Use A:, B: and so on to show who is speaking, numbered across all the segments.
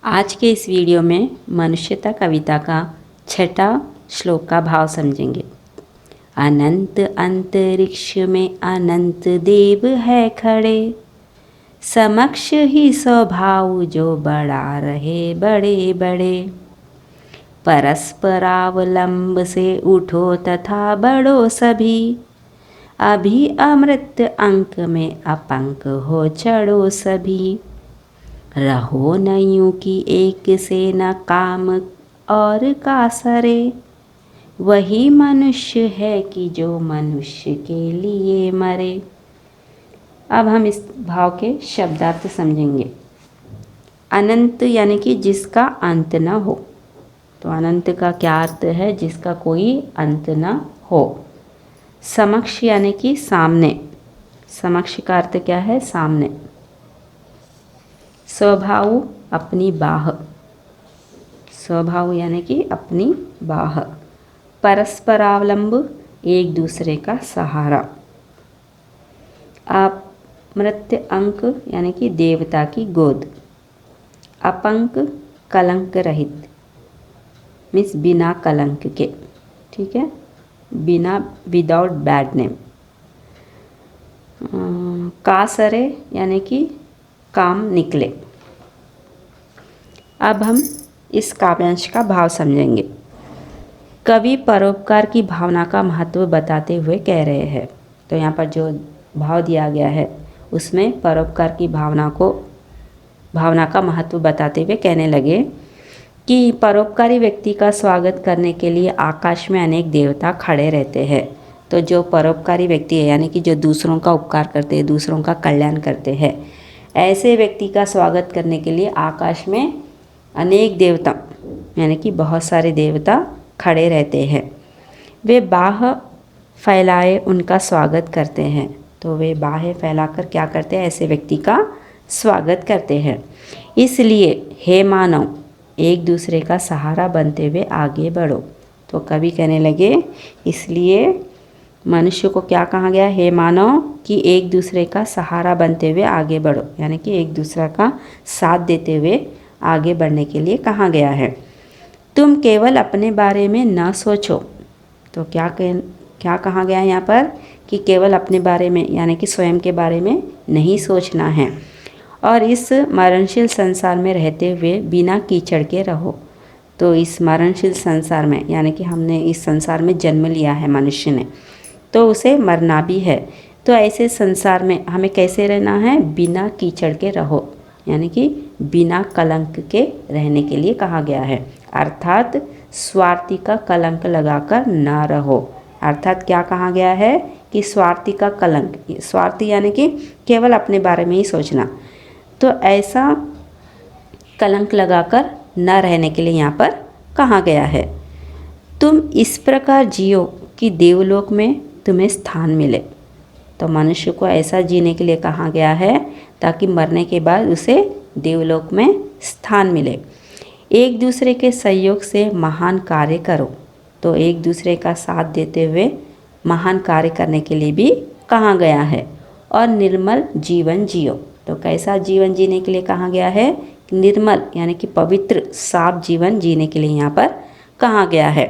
A: आज के इस वीडियो में मनुष्यता कविता का छठा श्लोक का भाव समझेंगे। अनंत अंतरिक्ष में अनंत देव है खड़े, समक्ष ही स्वभाव जो बढ़ा रहे बड़े बड़े। परस्परावलंब से उठो तथा बढ़ो सभी, अभी अमृत अंक में अपंक हो चढ़ो सभी। रहो न यूं कि एक से न काम और का सरे, वही मनुष्य है कि जो मनुष्य के लिए मरे। अब हम इस भाव के शब्दार्थ समझेंगे। अनंत यानी कि जिसका अंत न हो, तो अनंत का क्या अर्थ है? जिसका कोई अंत न हो। समक्ष यानी कि सामने, समक्ष का अर्थ क्या है? सामने। स्वभाव अपनी बाह, स्वभाव यानी कि अपनी बाह। परस्परावलंब एक दूसरे का सहारा। अमृत अंक यानी कि देवता की गोद। अपंक कलंक रहित, मीन्स बिना कलंक के, ठीक है, बिना, विदाउट बैड नेम। कासरे यानी कि काम निकले। अब हम इस काव्यांश का भाव समझेंगे। कवि परोपकार की भावना का महत्व बताते हुए कह रहे हैं। तो यहाँ पर जो भाव दिया गया है उसमें परोपकार की भावना का महत्व बताते हुए कहने लगे कि परोपकारी व्यक्ति का स्वागत करने के लिए आकाश में अनेक देवता खड़े रहते हैं। तो जो परोपकारी व्यक्ति है यानी कि जो दूसरों का उपकार करते हैं, दूसरों का कल्याण करते हैं, ऐसे व्यक्ति का स्वागत करने के लिए आकाश में अनेक देवता यानी कि बहुत सारे देवता खड़े रहते हैं। वे बाह फैलाए उनका स्वागत करते हैं। तो वे बाहें फैलाकर क्या करते हैं? ऐसे व्यक्ति का स्वागत करते हैं। इसलिए हे मानव, एक दूसरे का सहारा बनते हुए आगे बढ़ो। तो कवि कहने लगे इसलिए मनुष्य को क्या कहा गया? हे मानव, कि एक दूसरे का सहारा बनते हुए आगे बढ़ो, यानी कि एक दूसरा का साथ देते हुए आगे बढ़ने के लिए कहा गया है। तुम केवल अपने बारे में न सोचो। तो क्या कहा गया है यहाँ पर? कि केवल अपने बारे में यानी कि स्वयं के बारे में नहीं सोचना है, और इस मरणशील संसार में रहते हुए बिना कीचड़ के रहो। तो इस मरणशील संसार में यानी कि हमने इस संसार में जन्म लिया है मनुष्य ने, तो उसे मरना भी है। तो ऐसे संसार में हमें कैसे रहना है? बिना कीचड़ के रहो, यानी कि बिना कलंक के रहने के लिए कहा गया है। अर्थात स्वार्थी का कलंक लगाकर न रहो। अर्थात क्या कहा गया है? कि स्वार्थी का कलंक, स्वार्थी यानी कि केवल अपने बारे में ही सोचना, तो ऐसा कलंक लगाकर न रहने के लिए यहाँ पर कहा गया है। तुम इस प्रकार जियो कि देवलोक में तुम्हें स्थान मिले। तो मनुष्य को ऐसा जीने के लिए कहा गया है ताकि मरने के बाद उसे देवलोक में स्थान मिले। एक दूसरे के सहयोग से महान कार्य करो। तो एक दूसरे का साथ देते हुए महान कार्य करने के लिए भी कहा गया है। और निर्मल जीवन जियो। तो कैसा जीवन जीने के लिए कहा गया है? निर्मल यानी कि पवित्र साफ जीवन जीने के लिए यहाँ पर कहा गया है।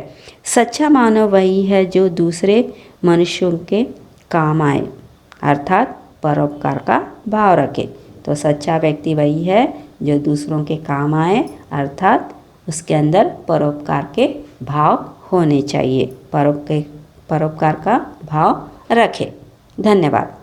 A: सच्चा मानव वही है जो दूसरे मनुष्यों के काम आए, अर्थात परोपकार का भाव रखे। तो सच्चा व्यक्ति वही है जो दूसरों के काम आए, अर्थात उसके अंदर परोपकार के भाव होने चाहिए, परोपकार का भाव रखे। धन्यवाद।